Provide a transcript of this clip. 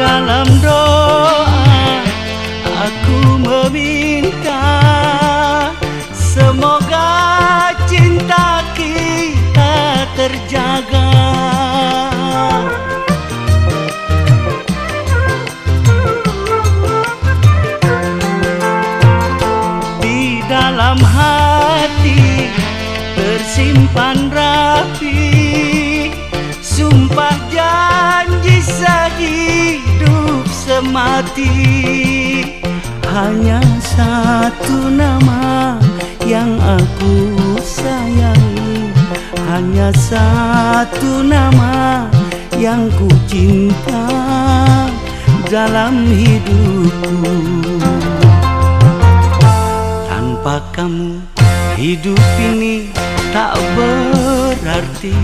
Dalam doa aku meminta, semoga cinta kita terjaga. Di dalam hati tersimpan rapi sumpah janji sehidup semati. Hanya satu nama yang aku sayangi, hanya satu nama yang ku cinta dalam hidupku. Tanpa kamu hidup ini tak berarti.